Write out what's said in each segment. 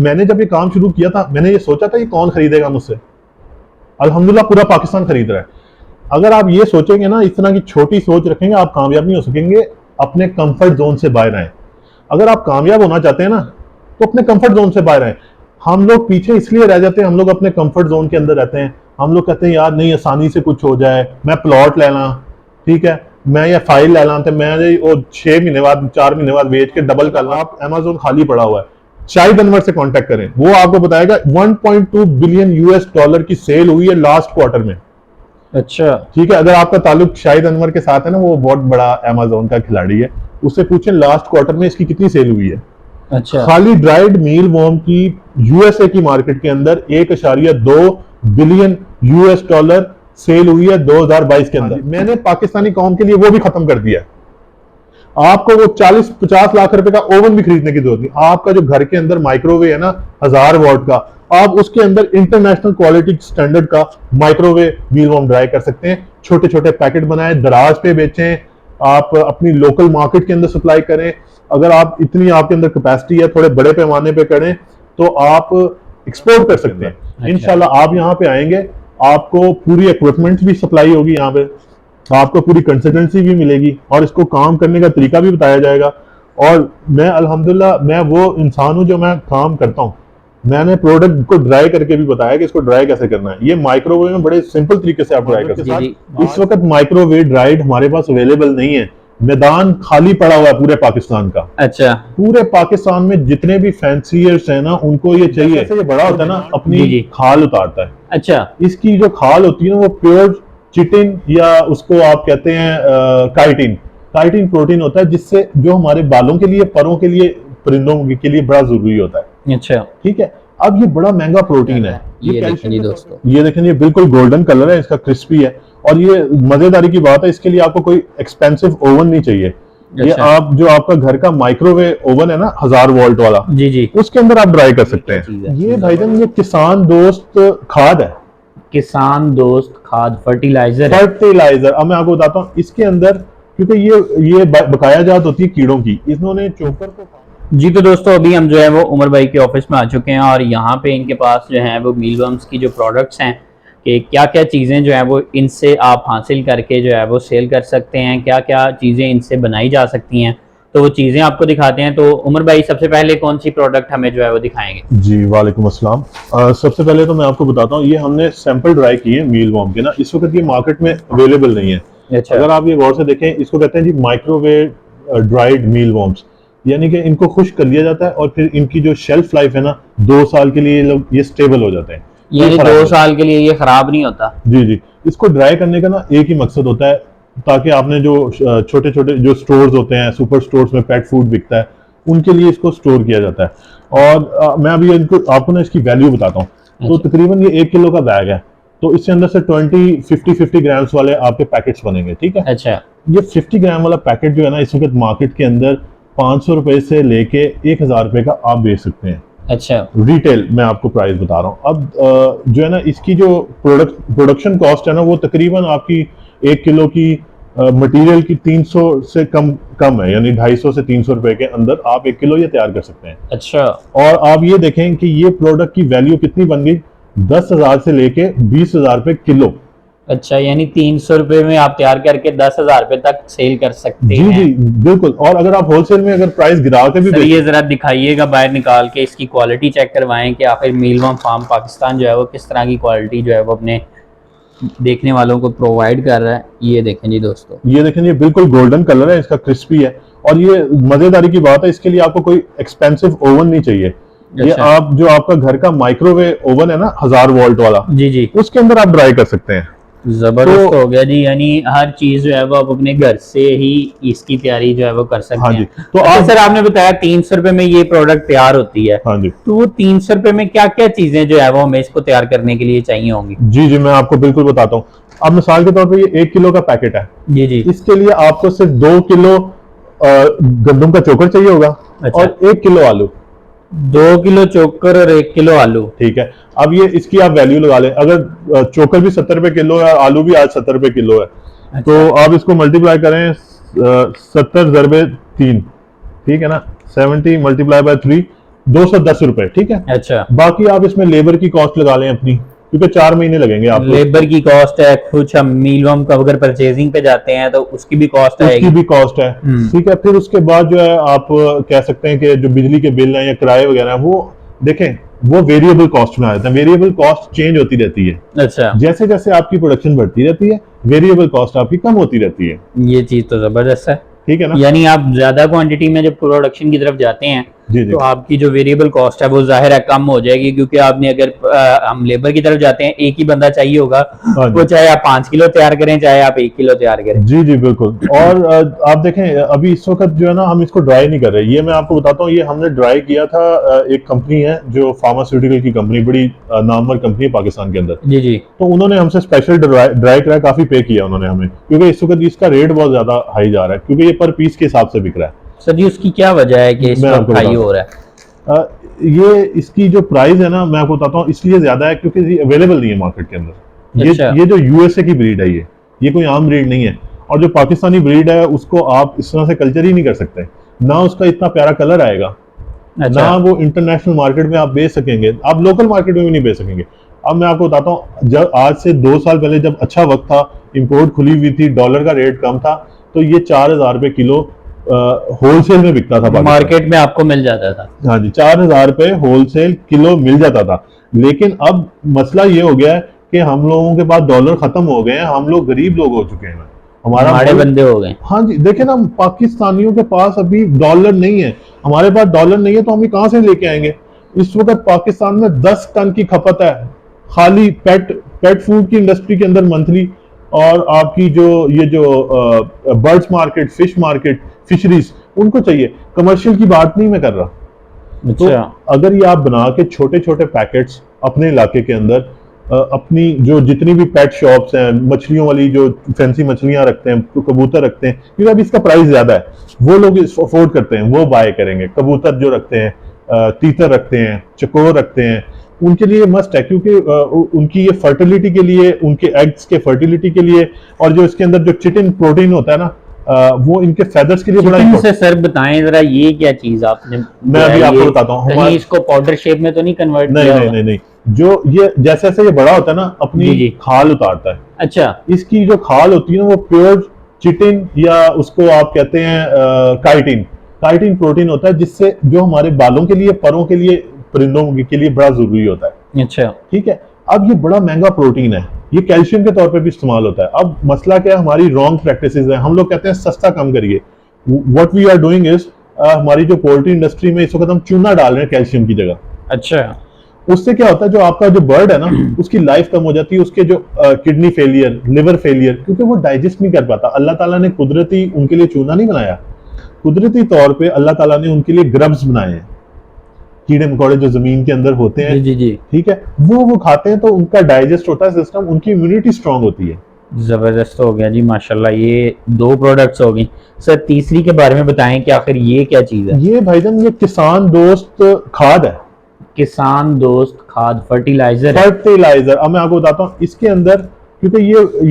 मैंने जब ये काम शुरू किया था, मैंने ये सोचा था ये कौन खरीदेगा मुझसे। अल्हम्दुलिल्लाह पूरा पाकिस्तान खरीद रहा है। अगर आप ये सोचेंगे ना, इस तरह की छोटी सोच रखेंगे, आप कामयाब नहीं हो सकेंगे। अपने कंफर्ट जोन से बाहर आए। अगर आप कामयाब होना चाहते हैं ना, तो अपने कंफर्ट जोन से बाहर आए। हम लोग पीछे इसलिए रह जाते हैं, हम लोग अपने कंफर्ट जोन के अंदर रहते हैं। हम लोग कहते हैं यार नहीं, आसानी से कुछ हो जाए, मैं प्लॉट ले ला, ठीक है, मैं ये फाइल ले ला, मैं वो 6 महीने बाद 4 महीने बाद बेच के डबल कर ला। आप अमेज़न खाली पड़ा हुआ है, शाहिद अनवर से कांटेक्ट करें, वो आपको बताएगा 1.2 बिलियन यूएस डॉलर की सेल हुई है लास्ट क्वार्टर में। अच्छा, ठीक है, अगर आपका ताल्लुक शाहिद अनवर के साथ है ना, वो बहुत बड़ा अमेज़न का खिलाड़ी है, उससे पूछें लास्ट क्वार्टर में इसकी कितनी सेल हुई है। अच्छा, खाली ड्राइड मील वॉर्म की यूएसए की मार्केट के अंदर 1.2 बिलियन यूएस डॉलर सेल हुई है 2022 के अंदर। मैंने पाकिस्तानी कौम के लिए वो भी खत्म कर दिया है। आपको वो 40-50 लाख रुपए का ओवन भी खरीदने की जरूरत नहीं। आपका जो घर के अंदर माइक्रोवेव है ना 1000 वॉट का, आप उसके अंदर इंटरनेशनल क्वालिटी स्टैंडर्ड का माइक्रोवेव मील वॉर्म ड्राई कर सकते हैं। छोटे छोटे पैकेट बनाए, दराज पे बेचें, आप अपनी लोकल मार्केट के अंदर सप्लाई करें। अगर आप इतनी आपके अंदर कैपेसिटी है, थोड़े बड़े पैमाने पे करें, तो आप एक्सपोर्ट कर सकते हैं। अच्छा। इंशाल्लाह आप यहाँ पे आएंगे, आपको पूरी इक्विपमेंट भी सप्लाई होगी, यहाँ पे आपको पूरी कंसल्टेंसी भी मिलेगी और इसको काम करने का तरीका भी बताया जाएगा। और मैं अल्हम्दुलिल्लाह मैं वो इंसान हूं जो मैं काम करता हूं। मैंने प्रोडक्ट को ड्राई करके भी बताया कि इसको ड्राई कैसे करना है। ये माइक्रोवेव में बड़े सिंपल तरीके से आप ड्राई कर सकते हैं। इस वक्त माइक्रोवेव ड्राइड हमारे पास अवेलेबल नहीं है, मैदान खाली पड़ा हुआ है पूरे पाकिस्तान का। अच्छा, पूरे पाकिस्तान में जितने भी फैंसीयर्स हैं ना, उनको ये चाहिए। जैसे ये बड़ा होता है ना, अपनी खाल उतारता है। अच्छा, इसकी जो खाल होती है ना, वो प्योर चिटिन या उसको आप कहते हैं काइटिन काइटिन प्रोटीन होता है, जिससे जो हमारे बालों के लिए, परों के लिए, परिंदों के लिए बड़ा जरूरी होता है। अच्छा, ठीक है, अब ये बड़ा महंगा प्रोटीन है। ये देखें जी दोस्तों, ये देखें, ये बिल्कुल गोल्डन कलर है, इसका क्रिस्पी है। और ये मजेदारी की बात है, इसके लिए आपको कोई एक्सपेंसिव ओवन नहीं चाहिए। ये आप जो आपका घर का माइक्रोवेव ओवन है ना 1000 वोल्ट वाला, जी जी, उसके अंदर आप ड्राई कर सकते हैं। ये भाईजान ये किसान दोस्त खाद है, किसान दोस्त खाद फर्टिलाइजर। अब मैं आपको बताता हूँ इसके अंदर, क्योंकि ये बकाया जात होती है कीड़ों की, इन्होंने चोकर को। जी तो दोस्तों, अभी हम जो है वो उमर भाई के ऑफिस में आ चुके हैं और यहाँ पे इनके पास जो है वो मीलवर्म्स की जो प्रोडक्ट्स हैं कि क्या क्या चीज़ें जो है वो इनसे आप हासिल करके जो है वो सेल कर सकते हैं, क्या क्या चीज़ें इनसे बनाई जा सकती हैं, तो वो चीज़ें आपको दिखाते हैं। तो उमर भाई सबसे पहले कौन सी प्रोडक्ट हमें जो है वो दिखाएंगे? जी वालेकुम अस्सलाम। सबसे पहले तो मैं आपको बताता हूँ, ये हमने सैंपल ड्राई किए मील वॉर्म के ना, इस वक्त ये मार्केट में अवेलेबल नहीं है। अच्छा। अगर आप ये गौर से देखें, इसको कहते हैं जी माइक्रोवेव ड्राइड मील वॉर्म्स, यानी कि इनको खुश कर लिया जाता है और फिर इनकी जो शेल्फ लाइफ है ना 2 साल के लिए ये स्टेबल हो जाते हैं। यानी 2 साल के लिए ये खराब नहीं होता? जी जी। इसको ड्राई करने का ना एक ही मकसद होता है, ताकि आपने जो छोटे छोटे जो स्टोर्स होते हैं, सुपर स्टोर्स में पेट फूड बिकता है, उनके लिए इसको स्टोर किया जाता है। और मैं अभी इनको आपको ना इसकी वैल्यू बताता हूँ। तो तकरीबन ये 1 किलो का बैग है, तो इससे अंदर से 50 ग्राम्स वाले आपके पैकेट्स बनेंगे। ठीक है। अच्छा। ये 50 ग्राम वाला पैकेट जो है ना, इस वक्त मार्केट के अंदर 500 रुपए से लेके 1000 रुपए का आप बेच सकते हैं। अच्छा। रिटेल मैं आपको प्राइस बता रहा हूँ। अब जो है ना, इसकी जो प्रोडक्शन कॉस्ट है ना, वो तकरीबन आपकी 1 किलो की मटेरियल की 300 से कम है, यानी 250 से 300 रुपए के अंदर आप 1 किलो ये तैयार कर सकते हैं। अच्छा। और आप ये देखें कि ये प्रोडक्ट की वैल्यू कितनी बन गई, 10,000 से लेके 20,000 रुपए किलो। अच्छा, यानी 300 रुपए में आप तैयार करके 10,000 रुपए तक सेल कर सकते हैं। जी जी बिल्कुल। और अगर आप होलसेल में अगर प्राइस गिरा के भी ये जरा दिखाइएगा, बाहर निकाल के इसकी क्वालिटी चेक करवाएं कि आखिर मीलवर्म फार्म पाकिस्तान जो है वो किस तरह की क्वालिटी जो है वो अपने देखने वालों को प्रोवाइड कर रहा है। ये देखें जी दोस्तों, ये देखें, ये बिल्कुल गोल्डन कलर है, इसका क्रिस्पी है। और ये मजेदारी की बात है, इसके लिए आपको कोई एक्सपेंसिव ओवन नहीं चाहिए। ये आप जो आपका घर का माइक्रोवेव ओवन है ना 1000 वोल्ट वाला, जी जी, उसके अंदर आप ड्राई कर सकते हैं। जबरदस्त हो गया जी। यानी हर चीज जो है वो आप अपने घर से ही इसकी तैयारी जो है वो कर सकते हाँ हैं। जी। तो आप सर आपने बताया 300 रुपए में ये प्रोडक्ट तैयार होती है। हाँ जी। तो वो 300 रुपए में क्या क्या चीजें जो है वो हमें इसको तैयार करने के लिए चाहिए होंगी? जी जी, मैं आपको बिल्कुल बताता हूँ। अब मिसाल के तौर पे ये 1 किलो का पैकेट है। जी जी। इसके लिए आपको सिर्फ 2 किलो गंदम का चोकर चाहिए होगा। अच्छा। और 1 किलो आलू। 2 किलो चोकर और 1 किलो आलू। ठीक है। अब ये इसकी आप वैल्यू लगा लें, अगर चोकर भी 70 रुपए किलो है, आलू भी आज 70 रुपए किलो है। अच्छा। तो आप इसको मल्टीप्लाई करें 70 ज़रबे 3, ठीक है ना, 70 मल्टीप्लाई बाय 3, 210 रुपए, ठीक है। अच्छा, बाकी आप इसमें लेबर की कॉस्ट लगा लें अपनी, क्योंकि 4 महीने लगेंगे आपको। लेबर की कॉस्ट है, कुछ हम मीलवम का अगर परचेजिंग पे जाते हैं तो उसकी भी कॉस्ट उसकी आएगी। भी कॉस्ट है, ठीक है। फिर उसके बाद जो है आप कह सकते हैं कि जो बिजली के बिल हैं या किराए वगैरह हैं, वो देखें, वो वेरिएबल कॉस्ट में आ जाते हैं। वेरिएबल कॉस्ट चेंज होती रहती है, अच्छा, जैसे जैसे आपकी प्रोडक्शन बढ़ती रहती है वेरिएबल कॉस्ट आपकी कम होती रहती है, ये चीज तो जबरदस्त है। ठीक है ना। यानी आप ज्यादा क्वांटिटी में जब प्रोडक्शन की तरफ जाते हैं जी जी तो आपकी जो वेरिएबल कॉस्ट है वो जाहिर है कम हो जाएगी, क्योंकि आपने अगर हम लेबर की तरफ जाते हैं, एक ही बंदा चाहिए होगा, हाँ जी। वो चाहे आप 5 किलो तैयार करें चाहे आप 1 किलो तैयार करें। जी जी बिल्कुल। और आप देखें अभी इस वक्त जो है ना, हम इसको ड्राई नहीं कर रहे। ये मैं आपको बताता हूँ, ये हमने ड्राई किया था। एक कंपनी है जो फार्मास्यूटिकल की कंपनी, बड़ी नामवर कंपनी है पाकिस्तान के अंदर, जी जी, तो उन्होंने हमसे स्पेशल ड्राई कराया, काफी पे किया उन्होंने हमें, क्योंकि इस वक्त इसका रेट बहुत ज्यादा हाई जा रहा है, क्योंकि ये पर पीस के हिसाब से बिक रहा है। सर जी उसकी क्या वजह है कि इस मैं वक्त आपको हाई बताता हो रहा है? ये इसकी जो प्राइस है ना, मैं आपको बताता हूँ, इसलिए ज्यादा है क्योंकि ये अवेलेबल नहीं है मार्केट के अंदर। अच्छा। ये जो यूएसए की ब्रीड है, ये कोई आम ब्रीड नहीं है। और जो पाकिस्तानी ब्रीड है उसको आप इस तरह से कल्चर ही नहीं कर सकते, ना उसका इतना प्यारा कलर आएगा, अच्छा, ना वो इंटरनेशनल मार्केट में आप बेच सकेंगे, आप लोकल मार्केट में भी नहीं बेच सकेंगे। अब मैं आपको बताता हूँ, जब आज से 2 साल पहले जब अच्छा वक्त था, इंपोर्ट खुली हुई थी, डॉलर का रेट कम था, तो ये 4,000 रुपए किलो होलसेल में बिकता था पाकिस्तान। मार्केट में आपको मिल जाता था। हाँ जी, 4,000 रुपए होलसेल किलो मिल जाता था। लेकिन अब मसला ये हो गया है कि हम लोगों के पास डॉलर खत्म हो गए हैं, हम लोग गरीब लोग हो चुके हैं, हमारा माड़े मुल्क- बंदे हो गए। हाँ जी, देखे ना, पाकिस्तानियों के पास अभी डॉलर नहीं है, हमारे पास डॉलर नहीं है, तो हम ये कहाँ से लेके आएंगे। इस वक्त पाकिस्तान में 10 टन की खपत है खाली पेट फूड की इंडस्ट्री के अंदर मंथली। और आपकी जो birds market, fish market, fisheries, उनको चाहिए। कमर्शियल की बात नहीं मैं कर रहा। तो अच्छा, अगर ये आप बना के छोटे छोटे पैकेट्स अपने इलाके के अंदर, अपनी जो जितनी भी पेट शॉप्स हैं, मछलियों वाली जो फैंसी मछलियां रखते हैं, कबूतर रखते हैं, क्योंकि अभी इसका प्राइस ज्यादा है, वो लोग अफोर्ड करते हैं, वो बाय करेंगे। कबूतर जो रखते हैं, तीतर रखते हैं, चकोर रखते हैं, उनके लिए मस्ट है, क्योंकि उनकी ये फर्टिलिटी के लिए, उनके एग्स के फर्टिलिटी के लिए, और जो इसके अंदर जो चिटिन प्रोटीन होता है ना, वो इनके फेदर्स के लिए बड़ा चिकन से important। सर बताएं जरा, ये क्या चीज आपने मैं अभी आपको ये बताता हूँ। कहीं इसको पाउडर शेप में तो नहीं कन्वर्ट नहीं किया नहीं हुआ? नहीं नहीं, जो ये जैसे जैसे ये बड़ा होता है ना, जी, अपनी जी। खाल उतारता है। अच्छा, इसकी जो खाल होती है ना, वो प्योर चिटिन, या उसको आप कहते हैं काइटिन, काइटिन प्रोटीन होता है, जिससे जो हमारे बालों के लिए, परों के लिए, परिंदों के लिए बड़ा जरूरी होता है, अच्छा, ठीक है। अब ये बड़ा महंगा प्रोटीन है, ये कैल्शियम के तौर पे भी इस्तेमाल होता है। अब मसला क्या है, हमारी रॉन्ग प्रैक्टिसेस है। हम लोग कहते हैं सस्ता कम करिए। What we are doing is, हमारी जो पोल्ट्री इंडस्ट्री में इस वक्त हम चूना डाल रहे हैं कैल्शियम की जगह। अच्छा, उससे क्या होता है, जो आपका जो बर्ड है ना, उसकी लाइफ कम हो जाती है, उसके जो किडनी फेलियर, लिवर फेलियर, क्योंकि वो डाइजेस्ट नहीं कर पाता। अल्लाह ताला ने कुदरती उनके लिए चूना नहीं बनाया, कुदरती तौर पे अल्लाह ताला ने उनके लिए ग्रब्स बनाए हैं, कीड़े मकोड़े जो जमीन के अंदर होते हैं, जी जी जी, ठीक है। वो खाते हैं तो उनका डाइजेस्ट होता है सिस्टम, उनकी इम्यूनिटी स्ट्रांग होती है। जबरदस्त हो गया जी माशाल्लाह। ये 2 प्रोडक्ट्स हो गई। सर तीसरी के बारे में बताएं कि आखिर ये क्या चीज है? ये भाईजान, ये किसान दोस्त खाद है, किसान दोस्त खाद, फर्टिलाइजर है। फर्टिलाइजर। अब मैं आपको बताता हूँ इसके अंदर, क्योंकि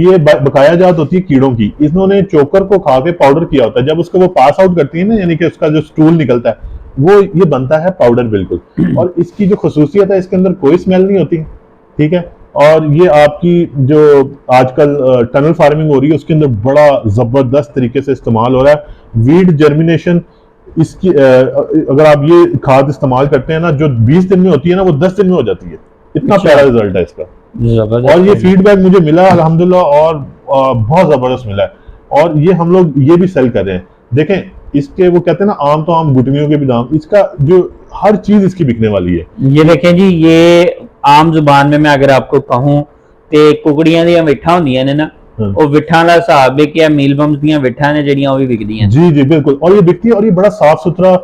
ये बकाया जात होती है कीड़ों की, इन्होंने चोकर को खा के पाउडर किया होता है। जब उसको वो पास आउट करती है ना, यानी कि उसका जो स्टूल निकलता है, वो ये बनता है पाउडर बिल्कुल। और इसकी जो खसूसियत है, इसके अंदर कोई स्मेल नहीं होती, ठीक है। और ये आपकी जो आजकल टनल फार्मिंग हो रही है, उसके अंदर बड़ा जबरदस्त तरीके से इस्तेमाल हो रहा है। वीड जर्मिनेशन इसकी, अगर आप ये खाद इस्तेमाल करते हैं ना, जो 20 दिन में होती है ना, वो 10 दिन में हो जाती है। इतना अच्छा। प्यारा रिजल्ट है इसका। जबरदस्त। और ये फीडबैक मुझे मिला अल्हम्दुलिल्लाह, और बहुत जबरदस्त मिला है। और ये हम लोग ये भी सेल कर रहे हैं। देखें, इसके वो कहते हैं ना, आम तो आम गुटनियों के भी दाम, इसका जो हर चीज इसकी बिकने वाली है। ये देखें जी, ये आम जुबान में मैं अगर आपको कहूं ते कुकड़ियां ਦੀਆਂ ਵਿਠਾਂ ਹੁੰਦੀਆਂ ਨੇ ਨਾ, ਉਹ ਵਿਠਾਂ ਦਾ ਹਿਸਾਬ ਹੈ ਕਿ ਮੀਲਬਮਸ ਦੀਆਂ ਵਿਠਾਂ ਨੇ ਜਿਹੜੀਆਂ ਉਹ ਵੀ ਵਿਕਦੀਆਂ। जी जी बिल्कुल, और ये बिकती है, और ये बड़ा साफ सुथरा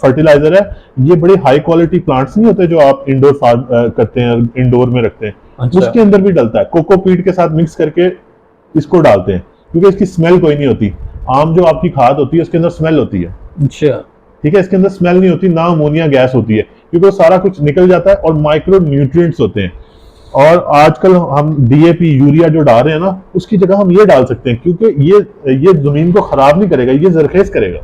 फर्टिलाइजर है। ये बड़े हाई क्वालिटी प्लांट्स नहीं होते जो आप इंडोर फार्म करते हैं, इंडोर में रखते हैं, अच्छा। उसके अंदर भी डलता है। कोकोपीट के साथ मिक्स करके इसको डालते हैं, क्योंकि इसकी स्मेल कोई नहीं होती। आम जो आपकी खाद होती है, उसके अंदर स्मेल होती है, अच्छा, ठीक है। इसके अंदर स्मेल नहीं होती, ना अमोनिया गैस होती है, क्योंकि वो सारा कुछ निकल जाता है, और माइक्रो न्यूट्रिएंट्स होते हैं। और आजकल हम डीएपी, यूरिया जो डाल रहे हैं ना, उसकी जगह हम ये डाल सकते हैं, क्योंकि ये जमीन को खराब नहीं करेगा, ये जरखेज करेगा।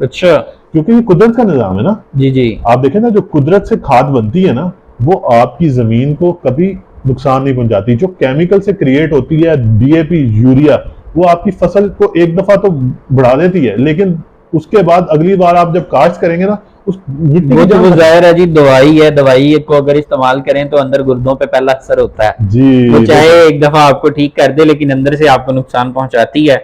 अच्छा, क्योंकि ये कुदरत का निजाम है ना। जी जी। आप देखें ना, जो कुदरत से खाद बनती है ना, वो आपकी जमीन को कभी नुकसान नहीं पहुंचाती। जो केमिकल से क्रिएट होती है, डीएपी, यूरिया, वो आपकी फसल को एक दफा तो बढ़ा देती है, लेकिन उसके बाद अगली बार आप जब काश्त करेंगे ना, उस मिट्टी वो की तो जान वो खत्म। जाहिर है जी, दवाई है, दवाई को अगर इस्तेमाल करें तो अंदर गुर्दों पे पहला असर होता है। जी वो चाहे बिल्कुल। एक दफा आपको ठीक कर दे लेकिन अंदर से आपको नुकसान पहुंचाती है।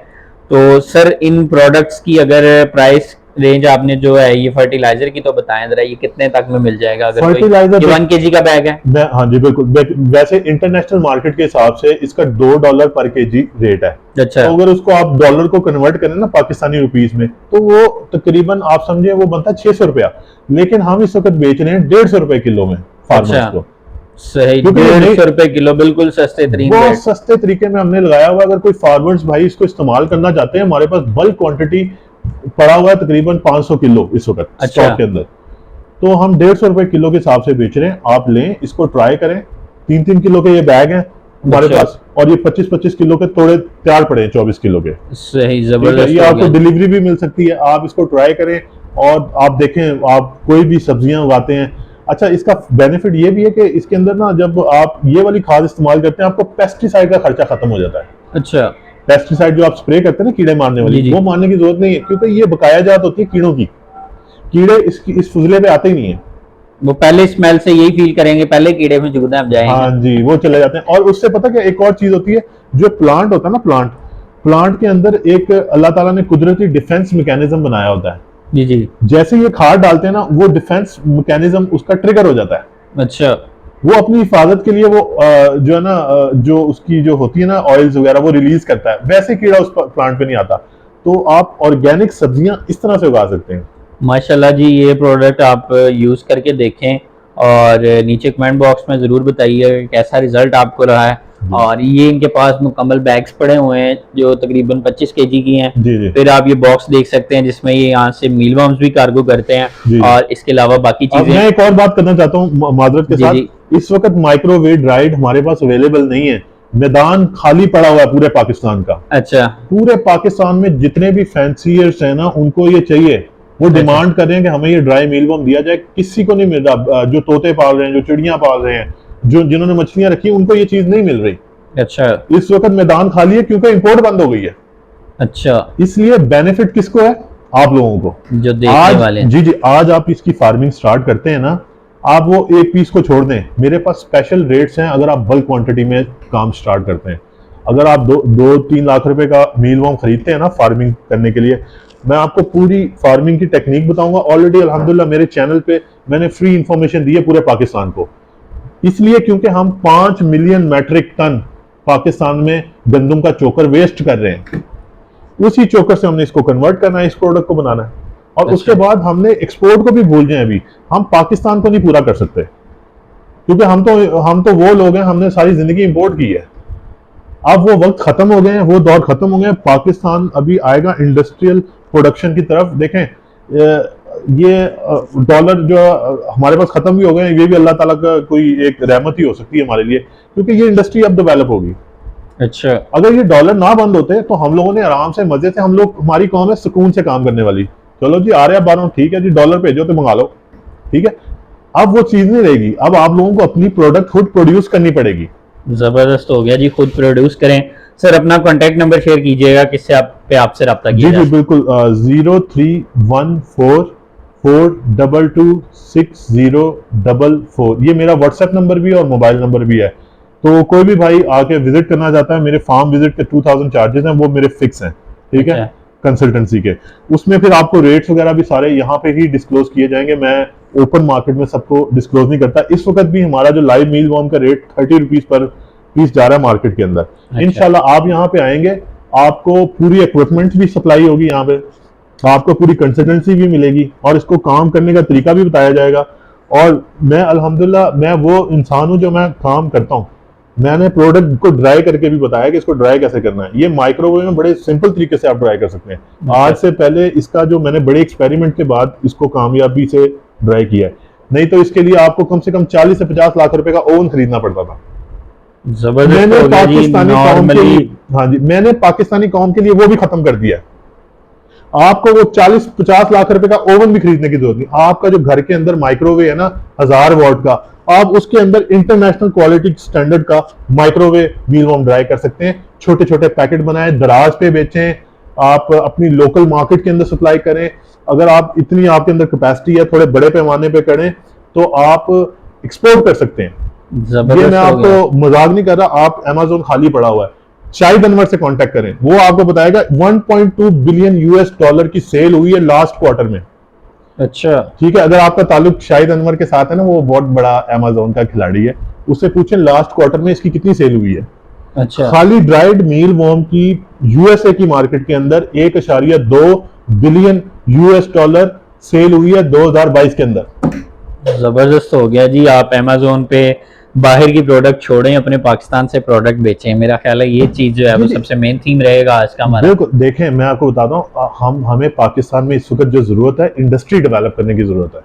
तो सर इन प्रोडक्ट्स की अगर प्राइस रेंज आपने जो है ये फर्टिलाइजर की तो बताएं जरा, ये कितने तक में मिल जाएगा अगर कोई, फर्टिलाइजर ये 1 kg का बैग है? हाँ जी बिल्कुल। वैसे इंटरनेशनल मार्केट के हिसाब से इसका $2 पर केजी रेट है। अच्छा तो अगर उसको आप डॉलर को कन्वर्ट करें ना पाकिस्तानी रुपीस में, तो वो तकरीबन आप समझे वो बनता है 600 रुपया। लेकिन हम इस वक्त बेच रहे हैं 150 रुपए किलो में फार्मर्स अच्छा, को। सही, क्योंकि ये 150 रुपए किलो, बिल्कुल सस्ते तरीन बहुत रेट। सस्ते तरीके में हमने लगाया हुआ। अगर कोई फार्मर्स भाई इसको इस्तेमाल करना चाहते हैं, हमारे पास बल्क क्वांटिटी पड़ा हुआ है, तकरीबन 500 किलो इस वक्त अच्छा स्टॉक के अंदर। तो हम 150 रुपए किलो के हिसाब से बेच रहे हैं। आप लें, इसको ट्राई करें। 3-3 किलो के ये बैग हैं हमारे अच्छा, पास, और ये 25-25 किलो के तोड़े तैयार पड़े हैं, 24 किलो के। सही, ठीक है, जबरदस्त ये हो आपको गया। डिलीवरी भी मिल सकती है। आप इसको ट्राई करें और आप देखें, आप कोई भी सब्जियां उगाते हैं। अच्छा, इसका बेनिफिट ये भी है कि इसके अंदर ना, जब आप ये वाली खाद इस्तेमाल करते हैं, आपको पेस्टिसाइड का खर्चा खत्म हो जाता है। अच्छा पेस्टिसाइड जो आप स्प्रे करते हैं ना, कीड़े मारने जी वाली, जी। वो मारने की जरूरत नहीं है, क्योंकि ये बकाया जात होती है कीड़ों की। कीड़े इस फुजले पे आते ही नहीं है। वो पहले स्मेल से यही फील करेंगे, पहले कीड़े में जुगना हम जाएंगे। हाँ जी, वो चले जाते हैं। और उससे पता क्या एक और चीज होती है, जो प्लांट होता है ना, प्लांट के अंदर एक अल्लाह ताला ने कुदरती डिफेंस मैकेनिज्म बनाया होता है। जी जी। जैसे ये खाद डालते हैं ना, वो डिफेंस मैकेनिज्म उसका ट्रिगर हो जाता है। अच्छा वो अपनी हिफाजत के लिए वो जो है ना, जो उसकी जो होती है ना ऑयल्स वगैरह, वो रिलीज करता है। वैसे कीड़ा उस प्लांट पे नहीं आता। तो आप ऑर्गेनिक सब्जियां इस तरह से उगा सकते हैं। माशाल्लाह जी, ये प्रोडक्ट आप यूज़ करके देखें और नीचे कमेंट बॉक्स में ज़रूर बताइए कैसा रिजल्ट आपको रहा है। और ये इनके पास मुकम्मल बैग्स पड़े हुए हैं जो तकरीबन 25 kg की हैं। जी जी फिर आप ये बॉक्स देख सकते हैं जिसमें ये यहाँ से मीलवर्म्स भी कार्गो करते हैं जी। और इसके अलावा बाकी अब चीज़ें। मैं एक और बात करना चाहता हूँ माजरत के जी साथ। जी। इस वक्त माइक्रोवेव ड्राइड हमारे पास अवेलेबल नहीं है। मैदान खाली पड़ा हुआ है पूरे पाकिस्तान का। अच्छा पूरे पाकिस्तान में जितने भी फैंसीयर्स हैं ना, उनको ये चाहिए। वो अच्छा डिमांड कर रहे हैं कि हमें ये ड्राई मीलवर्म दिया जाए। किसी को नहीं मिल रहा। जो तोते पाल रहे हैं, जो चिड़ियां पाल रहे हैं, जो जिन्होंने मछलियां रखी, उनको ये चीज नहीं मिल रही। अच्छा इस वक्त मैदान खाली है क्योंकि इंपोर्ट बंद हो गई है। अच्छा। इसलिए बेनिफिट किसको है? आप लोगों को। जो देखने आज वाले हैं। जी जी, आज आप इसकी फार्मिंग स्टार्ट करते हैं ना, आप वो एक पीस को छोड़ दें, मेरे पास स्पेशल रेट्स हैं अगर आप बल्क क्वांटिटी में काम स्टार्ट करते हैं। अगर आप 2-3 लाख रुपए का मीलवर्म खरीदते हैं ना फार्मिंग करने के लिए, मैं आपको पूरी फार्मिंग की टेक्निक बताऊंगा। ऑलरेडी अल्हम्दुलिल्लाह मेरे चैनल पे मैंने फ्री इंफॉर्मेशन दी है पूरे पाकिस्तान को। इसलिए क्योंकि हम 5 मिलियन मैट्रिक टन पाकिस्तान में गंदम का चोकर वेस्ट कर रहे हैं। उसी चोकर से हमने इसको कन्वर्ट करना है, इस प्रोडक्ट को बनाना है। और अच्छा। उसके बाद हमने एक्सपोर्ट को भी भूल जाए। अभी हम पाकिस्तान को नहीं पूरा कर सकते, क्योंकि हम तो वो लोग हैं, हमने सारी जिंदगी इंपोर्ट की है। अब वो वक्त खत्म हो गए हैं, वो दौर खत्म हो गए हैं। पाकिस्तान अभी आएगा इंडस्ट्रियल प्रोडक्शन की तरफ। देखें, ये डॉलर जो हमारे पास खत्म भी हो गए हैं, ये भी अल्लाह ताला का कोई एक रहमत ही हो सकती है हमारे लिए, क्योंकि ये इंडस्ट्री अब डेवलप होगी। अच्छा अगर ये डॉलर ना बंद होते तो हम लोगों ने आराम से मजे से, हम लोग, हमारी कौम है सुकून से काम करने वाली। चलो जी, आ रहे हैं बाहरों, ठीक है जी, डॉलर भेजो तो मंगा लो, ठीक है। अब वो चीज नहीं रहेगी। अब आप लोगों को अपनी प्रोडक्ट खुद प्रोड्यूस करनी पड़ेगी। जबरदस्त हो गया जी, खुद प्रोड्यूस करें। सर अपना कॉन्टेक्ट नंबर शेयर कीजिएगा किससे आपसे रब्ता जी किया जी जाए। बिल्कुल। 0314426044, ये मेरा व्हाट्सएप नंबर भी है और मोबाइल नंबर भी है। तो कोई भी भाई आके विजिट करना चाहता है, मेरे फार्म विजिट के 2000 चार्जेस हैं, वो मेरे फिक्स हैं, ठीक है, अच्छा। कंसल्टेंसी के। उसमें फिर आपको रेट्स वगैरह भी सारे यहाँ पे ही डिस्क्लोज किए जाएंगे। मैं ओपन मार्केट में सबको डिस्क्लोज नहीं करता। इस वक्त भी हमारा जो लाइव मील वॉर्म का रेट 30 रुपीज पर पीस जा रहा है मार्केट के अंदर। अच्छा। इंशाल्लाह आप यहाँ पे आएंगे, आपको पूरी इक्विपमेंट भी सप्लाई होगी यहाँ पे, आपको पूरी कंसल्टेंसी भी मिलेगी और इसको काम करने का तरीका भी बताया जाएगा। और मैं अल्हम्दुलिल्लाह, मैं वो इंसान हूँ जो मैं काम करता हूँ। मैंने प्रोडक्ट को ड्राई करके भी बताया कि इसको ड्राई कैसे करना है। ये माइक्रोवेव में बड़े सिंपल तरीके से आप ड्राई कर सकते हैं। आज से पहले इसका जो मैंने बड़े एक्सपेरिमेंट के बाद इसको कामयाबी से ड्राई किया है। नहीं तो इसके लिए आपको कम से कम 40 से 50 लाख रुपए का ओवन खरीदना पड़ता था। जबरदस्त मैंने हो गया जी। पाकिस्तानी कौम के लिए, नॉर्मली हाँ जी, मैंने पाकिस्तानी कौम के लिए वो भी खत्म कर दिया है। आपको वो 40-50 लाख रुपए का ओवन भी खरीदने की जरूरत नहीं। आपका जो घर के अंदर माइक्रोवेव है ना 1000 वॉट का, आप उसके अंदर इंटरनेशनल क्वालिटी स्टैंडर्ड का माइक्रोवेव मील वॉर्म ड्राई कर सकते हैं। छोटे छोटे पैकेट बनाए, दराज पे बेचें, आप अपनी लोकल मार्केट के अंदर सप्लाई करें। अगर आप इतनी आपके अंदर कैपेसिटी है, थोड़े बड़े पैमाने पे करें तो आप एक्सपोर्ट कर सकते हैं। ये मैं आपको मजाक नहीं कर रहा, आप अमेज़न खाली पड़ा हुआ है, शाहिद अनवर से कांटेक्ट करें, वो आपको बताएगा 1.2 बिलियन यूएस डॉलर की सेल हुई है लास्ट क्वार्टर में। अच्छा, ठीक है, अगर आपका ताल्लुक शाहिद अनवर के साथ है ना, वो बहुत बड़ा अमेज़न का खिलाड़ी है, उससे पूछें लास्ट क्वार्टर में इसकी कितनी सेल हुई है। अच्छा, खाली ड्राइड मील वॉर्म की यूएसए की मार्केट के अंदर 1.2 बिलियन यूएस डॉलर सेल हुई है 2022 के अंदर। जबरदस्त हो गया जी। आप अमेज़न पे बाहर की प्रोडक्ट छोड़ें, अपने पाकिस्तान से प्रोडक्ट बेचें। मेरा ख्याल है ये चीज जो है वो सबसे मेन थीम रहेगा आज का हमारा। बिल्कुल, देखें मैं आपको बताता हूँ, हमें पाकिस्तान में इस वक्त जो जरूरत है, इंडस्ट्री डेवलप करने की जरूरत है।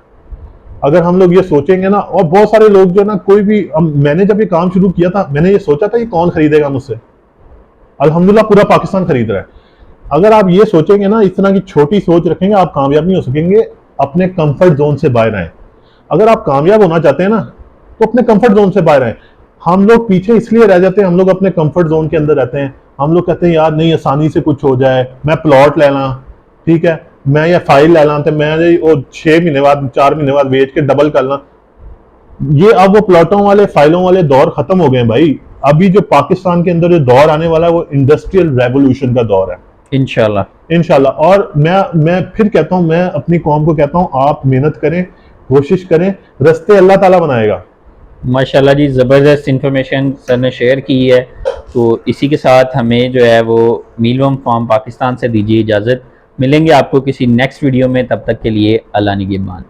अगर हम लोग ये सोचेंगे ना, और बहुत सारे लोग जो ना, कोई भी मैंने जब ये काम शुरू किया था, मैंने ये सोचा था ये कौन खरीदेगा मुझसे। अल्हम्दुलिल्लाह पूरा पाकिस्तान खरीद रहा है। अगर आप ये सोचेंगे ना, इस तरह की छोटी सोच रखेंगे, आप कामयाब नहीं हो सकेंगे। अपने कंफर्ट जोन से बाहर आए। अगर आप कामयाब होना चाहते हैं ना, तो अपने कंफर्ट जोन से बाहर आए। हम लोग पीछे इसलिए रह जाते हैं, हम लोग अपने कंफर्ट जोन के अंदर रहते हैं। हम लोग कहते हैं यार नहीं, आसानी से कुछ हो जाए, मैं प्लॉट ले ला, ठीक है, मैं ये फाइल ले ला, तो मैं वो 6 महीने बाद 4 महीने बाद बेच के डबल कर ला। ये अब वो प्लॉटों वाले फाइलों वाले दौर खत्म हो गए भाई। अभी जो पाकिस्तान के अंदर जो दौर आने वाला है, वो इंडस्ट्रियल रेवोल्यूशन का दौर है इंशाल्लाह। और मैं फिर कहता हूं, मैं अपनी कौम को कहता हूं, आप मेहनत करें, कोशिश करें, रास्ते अल्लाह ताला बनाएगा। माशाल्लाह जी, ज़बरदस्त इंफॉर्मेशन सर ने शेयर की है। तो इसी के साथ हमें जो है वो मीलवम फार्म पाकिस्तान से दीजिए इजाज़त। मिलेंगे आपको किसी नेक्स्ट वीडियो में, तब तक के लिए अल्लाह निगहबान।